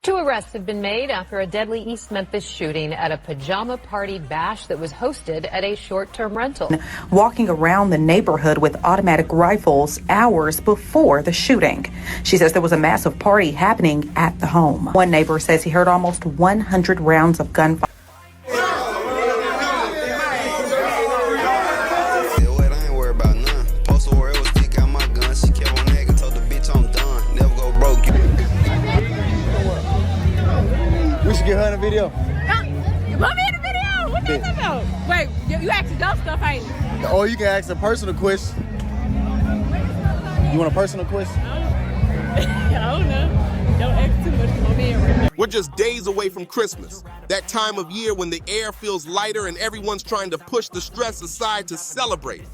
Two arrests have been made after a deadly East Memphis shooting at a pajama party bash that was hosted at a short-term rental. Walking around the neighborhood with automatic rifles hours before the shooting. She says there was a massive party happening at the home. One neighbor says he heard almost 100 rounds of gunfire. We should get her in a video. You want me in a video? What is that about? Wait, you asking dumb stuff, ain't you? Or you can ask a personal question. You want a personal question? I don't know. Don't ask too much. Come on in right now. We're just days away from Christmas, that time of year when the air feels lighter and everyone's trying to push the stress aside to celebrate.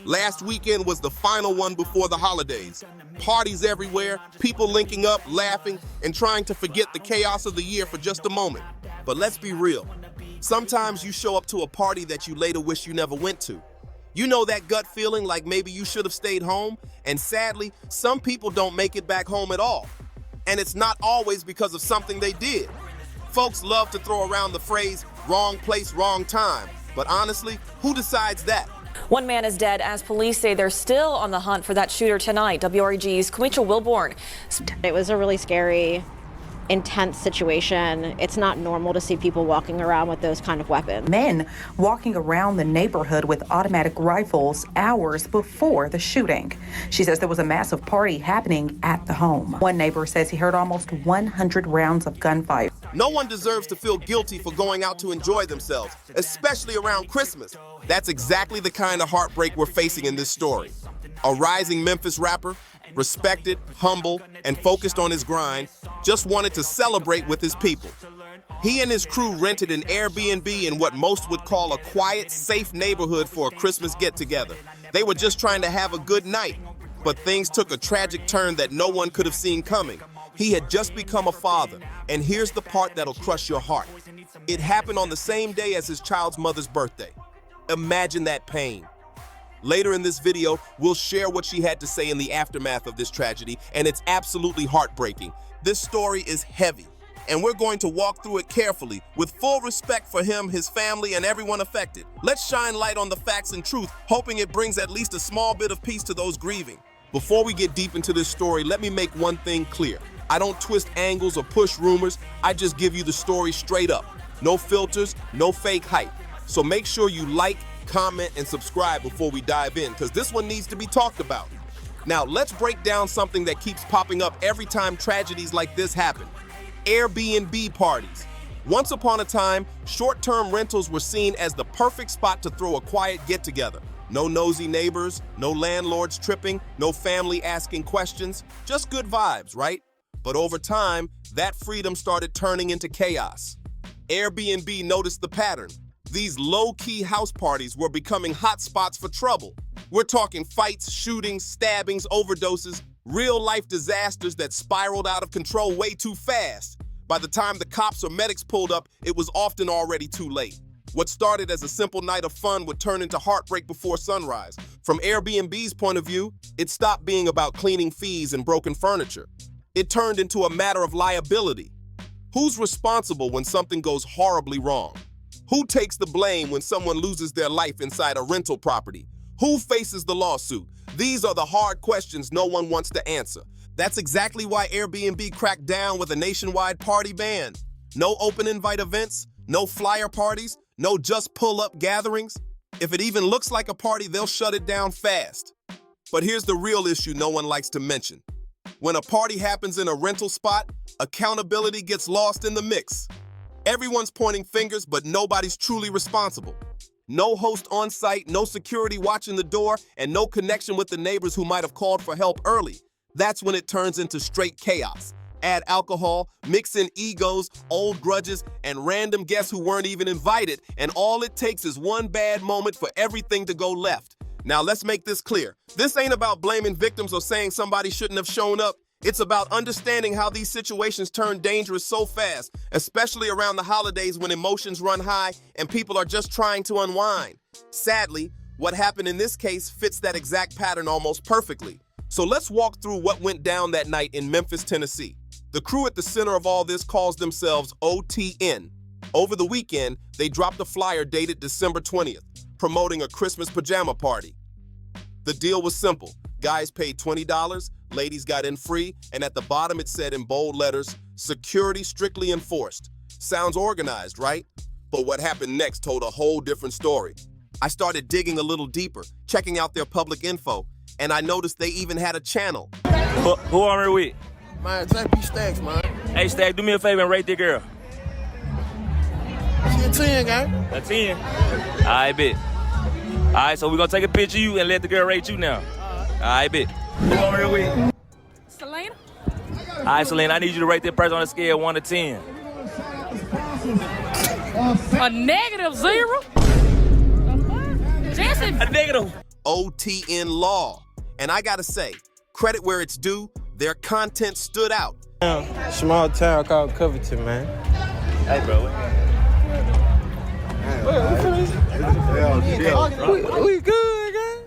Last weekend was the final one before the holidays. Parties everywhere, people linking up, laughing, and trying to forget the chaos of the year for just a moment. But let's be real. Sometimes you show up to a party that you later wish you never went to. You know that gut feeling like maybe you should have stayed home? And sadly, some people don't make it back home at all. And it's not always because of something they did. Folks love to throw around the phrase, wrong place, wrong time. But honestly, who decides that? One man is dead as police say they're still on the hunt for that shooter tonight. WREG's Kamisha Wilborn. It was a really scary, intense situation. It's not normal to see people walking around with those kind of weapons. Men walking around the neighborhood with automatic rifles hours before the shooting. She says there was a massive party happening at the home. One neighbor says he heard almost 100 rounds of gunfire. No one deserves to feel guilty for going out to enjoy themselves, especially around Christmas. That's exactly the kind of heartbreak we're facing in this story. A rising Memphis rapper, respected, humble, and focused on his grind, just wanted to celebrate with his people. He and his crew rented an Airbnb in what most would call a quiet, safe neighborhood for a Christmas get-together. They were just trying to have a good night, but things took a tragic turn that no one could have seen coming. He had just become a father, and here's the part that'll crush your heart. It happened on the same day as his child's mother's birthday. Imagine that pain. Later in this video, we'll share what she had to say in the aftermath of this tragedy, and it's absolutely heartbreaking. This story is heavy, and we're going to walk through it carefully with full respect for him, his family, and everyone affected. Let's shine light on the facts and truth, hoping it brings at least a small bit of peace to those grieving. Before we get deep into this story, let me make one thing clear. I don't twist angles or push rumors. I just give you the story straight up. No filters, no fake hype. So make sure you like, comment, and subscribe before we dive in, because this one needs to be talked about. Now, let's break down something that keeps popping up every time tragedies like this happen. Airbnb parties. Once upon a time, short-term rentals were seen as the perfect spot to throw a quiet get-together. No nosy neighbors, no landlords tripping, no family asking questions, just good vibes, right? But over time, that freedom started turning into chaos. Airbnb noticed the pattern. These low-key house parties were becoming hotspots for trouble. We're talking fights, shootings, stabbings, overdoses, real-life disasters that spiraled out of control way too fast. By the time the cops or medics pulled up, it was often already too late. What started as a simple night of fun would turn into heartbreak before sunrise. From Airbnb's point of view, it stopped being about cleaning fees and broken furniture. It turned into a matter of liability. Who's responsible when something goes horribly wrong? Who takes the blame when someone loses their life inside a rental property? Who faces the lawsuit? These are the hard questions no one wants to answer. That's exactly why Airbnb cracked down with a nationwide party ban. No open invite events, no flyer parties, no just pull-up gatherings. If it even looks like a party, they'll shut it down fast. But here's the real issue no one likes to mention. When a party happens in a rental spot, accountability gets lost in the mix. Everyone's pointing fingers, but nobody's truly responsible. No host on site, no security watching the door, and no connection with the neighbors who might have called for help early. That's when it turns into straight chaos. Add alcohol, mix in egos, old grudges, and random guests who weren't even invited, and all it takes is one bad moment for everything to go left. Now let's make this clear. This ain't about blaming victims or saying somebody shouldn't have shown up. It's about understanding how these situations turn dangerous so fast, especially around the holidays when emotions run high and people are just trying to unwind. Sadly, what happened in this case fits that exact pattern almost perfectly. So let's walk through what went down that night in Memphis, Tennessee. The crew at the center of all this calls themselves OTN. Over the weekend, they dropped a flyer dated December 20th, promoting a Christmas pajama party. The deal was simple. Guys paid $20, ladies got in free, and at the bottom it said in bold letters, "Security strictly enforced." Sounds organized, right? But what happened next told a whole different story. I started digging a little deeper, checking out their public info, and I noticed they even had a channel. Who am I with? Man, JP Stacks, man. Hey, Stack, do me a favor and rate that girl. She a 10, gang. A 10? I bet. All right, so we're going to take a picture of you and let the girl rate you now. I bet. Who am I with? Selena? All right, Selena, I need you to rate that person on a scale of 1 to 10. A -0? Jesse? A negative. OTN Law. And I gotta say, credit where it's due, their content stood out. Small town called Covington, man. Hey, bro. We good, gang.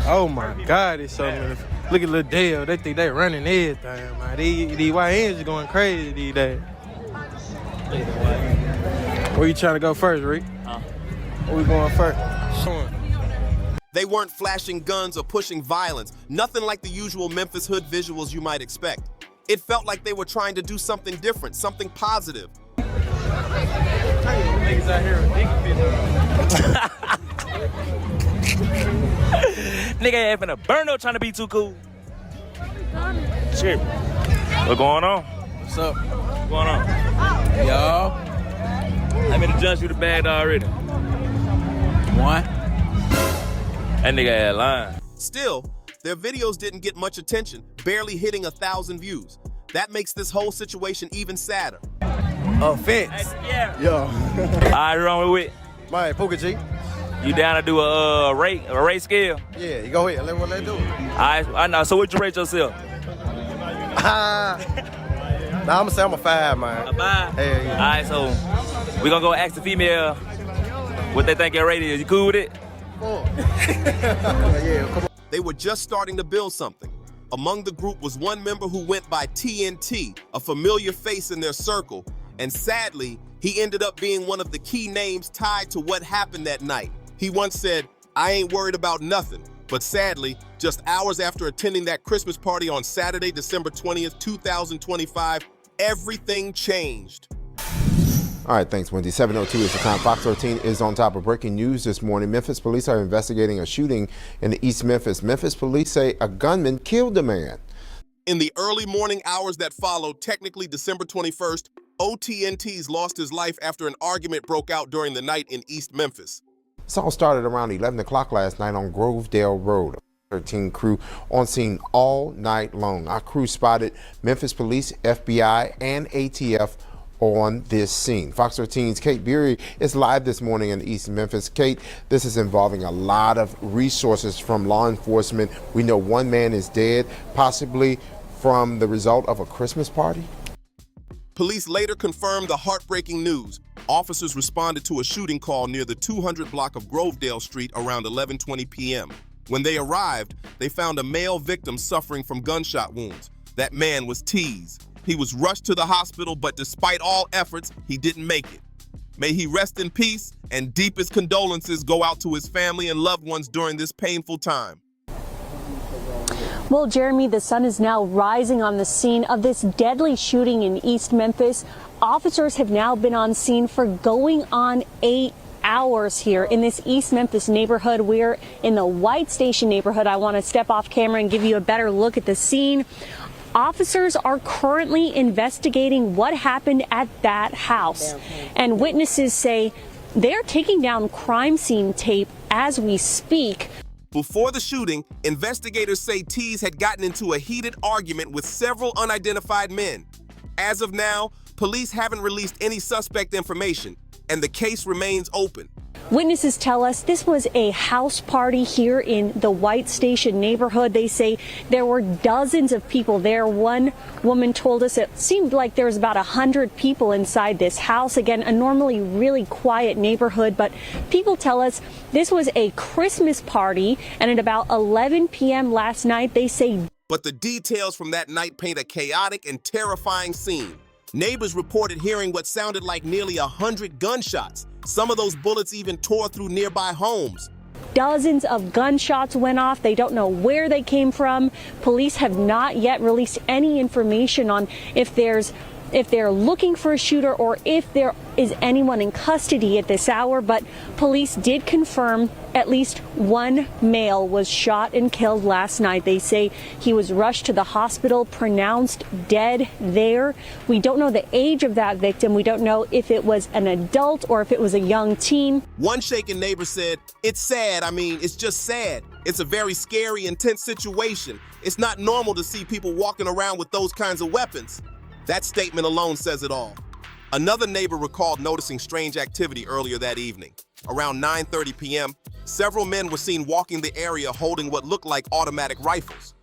Oh my God, it's so many. Look at Lil Dale. They think they running everything, man. These YNs are going crazy these days. Where you trying to go first, Rick? Where we going first? Son. They weren't flashing guns or pushing violence, nothing like the usual Memphis hood visuals you might expect. It felt like they were trying to do something different, something positive. Niggas out here Nigga ain't finna burn up trying to be too cool. Shit. What going on? What's up? What's going on? Y'all. I made a judge you the bag already. One. That nigga had lying. Still, their videos didn't get much attention, barely hitting 1,000 views. That makes this whole situation even sadder. Offense. Yeah. Yo. All right, wrong with Man, Poker G. you down to do a rate scale? Yeah, you go ahead. Let's do it. All right, I know. So what you rate yourself? Nah, I'm gonna say I'm a 5, man. A 5? Hell yeah. All right, so we gonna go ask the female what they think your rate is. You cool with it? Yeah, come on. They were just starting to build something. Among the group was one member who went by TNT, a familiar face in their circle, and sadly, he ended up being one of the key names tied to what happened that night. He once said, "I ain't worried about nothing." But sadly, just hours after attending that Christmas party on Saturday, December 20th, 2025, everything changed. All right, thanks, Wendy. 7:02 is the time. Fox 13 is on top of breaking news this morning. Memphis police are investigating a shooting in East Memphis. Memphis police say a gunman killed a man. In the early morning hours that followed, technically December 21st, OTNTs lost his life after an argument broke out during the night in East Memphis. This all started around 11 o'clock last night on Grovedale Road. 13 crew on scene all night long. Our crew spotted Memphis police, FBI, and ATF on this scene. Fox 13's Kate Beery is live this morning in East Memphis. Kate, this is involving a lot of resources from law enforcement. We know one man is dead, possibly from the result of a Christmas party. Police later confirmed the heartbreaking news. Officers responded to a shooting call near the 200 block of Grovedale Street around 11:20 p.m. When they arrived, they found a male victim suffering from gunshot wounds. That man was Tease. He was rushed to the hospital, but despite all efforts, he didn't make it. May he rest in peace, and deepest condolences go out to his family and loved ones during this painful time. Well, Jeremy, the sun is now rising on the scene of this deadly shooting in East Memphis. Officers have now been on scene for going on 8 hours here in this East Memphis neighborhood. We're in the White Station neighborhood. I want to step off camera and give you a better look at the scene. Officers are currently investigating what happened at that house, and witnesses say they're taking down crime scene tape as we speak. Before the shooting, investigators say Tease had gotten into a heated argument with several unidentified men. As of now, police haven't released any suspect information, and the case remains open. Witnesses tell us this was a house party here in the White Station neighborhood. They say there were dozens of people there. One woman told us it seemed like there was about 100 people inside this house. Again, a normally really quiet neighborhood, but people tell us this was a Christmas party, and at about 11 p.m. last night, they say But the details from that night paint a chaotic and terrifying scene. Neighbors reported hearing what sounded like nearly 100 gunshots. Some of those bullets even tore through nearby homes. Dozens of gunshots went off. They don't know where they came from. Police have not yet released any information on if they're looking for a shooter or if there is anyone in custody at this hour, but police did confirm at least one male was shot and killed last night. They say he was rushed to the hospital, pronounced dead there. We don't know the age of that victim. We don't know if it was an adult or if it was a young teen. One shaken neighbor said, "It's sad. It's just sad. It's a very scary, intense situation. It's not normal to see people walking around with those kinds of weapons." That statement alone says it all. Another neighbor recalled noticing strange activity earlier that evening. Around 9:30 p.m., several men were seen walking the area holding what looked like automatic rifles.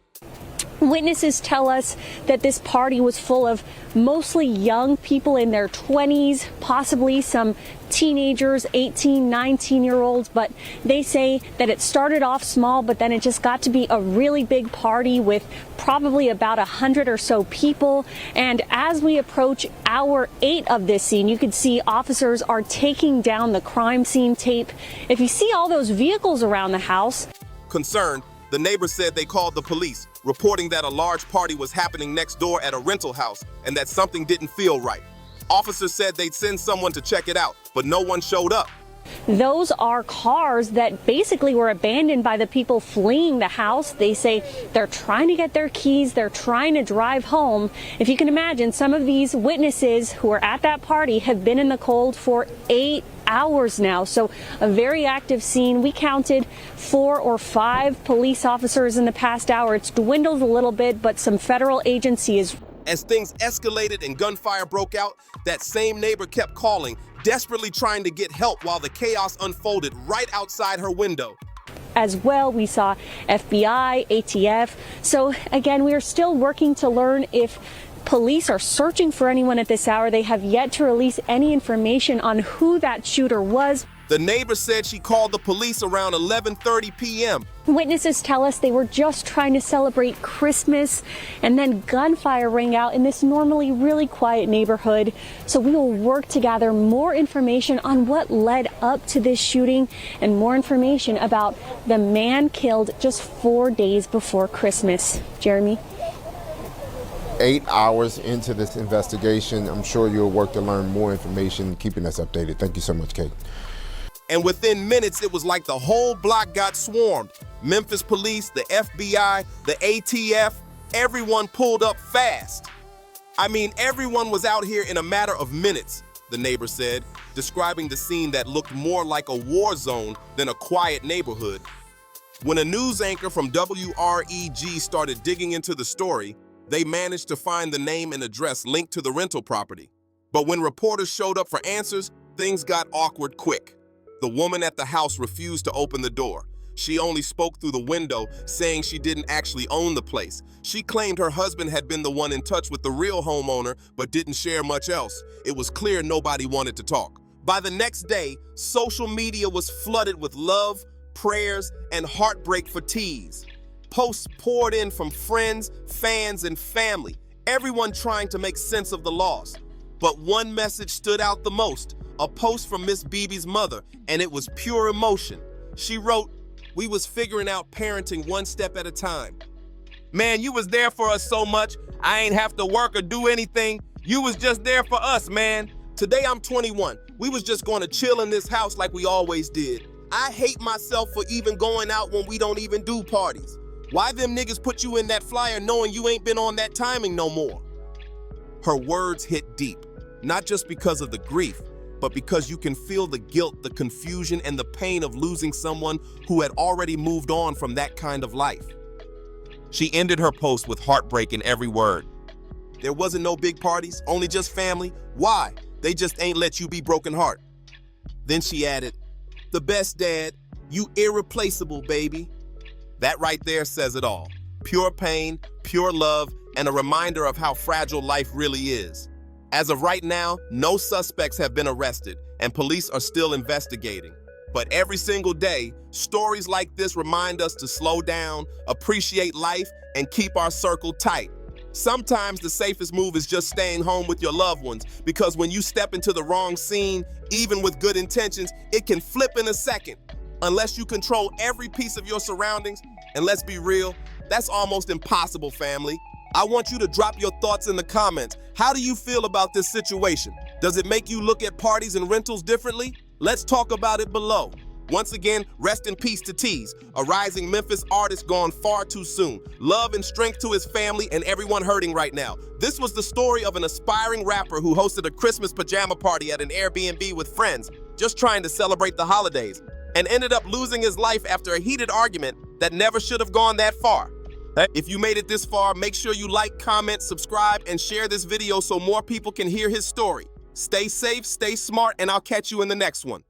Witnesses tell us that this party was full of mostly young people in their 20s, possibly some teenagers, 18, 19-year-olds, but they say that it started off small, but then it just got to be a really big party with probably about 100 or so people. And as we approach hour 8 of this scene, you can see officers are taking down the crime scene tape. If you see all those vehicles around the house. Concerned, the neighbors said they called the police, reporting that a large party was happening next door at a rental house and that something didn't feel right. Officers said they'd send someone to check it out, but no one showed up. Those are cars that basically were abandoned by the people fleeing the house. They say they're trying to get their keys. They're trying to drive home. If you can imagine, some of these witnesses who were at that party have been in the cold for 8 hours now. So a very active scene. We counted 4 or 5 police officers in the past hour. It's dwindled a little bit, but some federal agencies. As things escalated and gunfire broke out, that same neighbor kept calling, desperately trying to get help while the chaos unfolded right outside her window. As well, we saw FBI, ATF. So again, we are still working to learn if police are searching for anyone at this hour. They have yet to release any information on who that shooter was. The neighbor said she called the police around 11:30 p.m. Witnesses tell us they were just trying to celebrate Christmas, and then gunfire rang out in this normally really quiet neighborhood. So we will work to gather more information on what led up to this shooting and more information about the man killed just 4 days before Christmas. Jeremy? 8 hours into this investigation. I'm sure you'll work to learn more information, keeping us updated. Thank you so much, Kate. And within minutes, it was like the whole block got swarmed. Memphis police, the FBI, the ATF, everyone pulled up fast. Everyone was out here in a matter of minutes, the neighbor said, describing the scene that looked more like a war zone than a quiet neighborhood. When a news anchor from WREG started digging into the story, they managed to find the name and address linked to the rental property. But when reporters showed up for answers, things got awkward quick. The woman at the house refused to open the door. She only spoke through the window, saying she didn't actually own the place. She claimed her husband had been the one in touch with the real homeowner, but didn't share much else. It was clear nobody wanted to talk. By the next day, social media was flooded with love, prayers, and heartbreak for tease. Posts poured in from friends, fans, and family, everyone trying to make sense of the loss. But one message stood out the most, a post from Miss BB's mother, and it was pure emotion. She wrote, "We was figuring out parenting one step at a time. Man, you was there for us so much, I ain't have to work or do anything. You was just there for us, man. Today I'm 21. We was just gonna chill in this house like we always did. I hate myself for even going out when we don't even do parties. Why them niggas put you in that flyer knowing you ain't been on that timing no more?" Her words hit deep, not just because of the grief, but because you can feel the guilt, the confusion, and the pain of losing someone who had already moved on from that kind of life. She ended her post with heartbreak in every word. "There wasn't no big parties, only just family. Why? They just ain't let you be broken heart." Then she added, "The best dad, you irreplaceable, baby." That right there says it all. Pure pain, pure love, and a reminder of how fragile life really is. As of right now, no suspects have been arrested, and police are still investigating. But every single day, stories like this remind us to slow down, appreciate life, and keep our circle tight. Sometimes the safest move is just staying home with your loved ones, because when you step into the wrong scene, even with good intentions, it can flip in a second. Unless you control every piece of your surroundings, and let's be real, that's almost impossible, family. I want you to drop your thoughts in the comments. How do you feel about this situation? Does it make you look at parties and rentals differently? Let's talk about it below. Once again, rest in peace to Tease, a rising Memphis artist gone far too soon. Love and strength to his family and everyone hurting right now. This was the story of an aspiring rapper who hosted a Christmas pajama party at an Airbnb with friends, just trying to celebrate the holidays, and ended up losing his life after a heated argument that never should have gone that far. If you made it this far, make sure you like, comment, subscribe, and share this video so more people can hear his story. Stay safe, stay smart, and I'll catch you in the next one.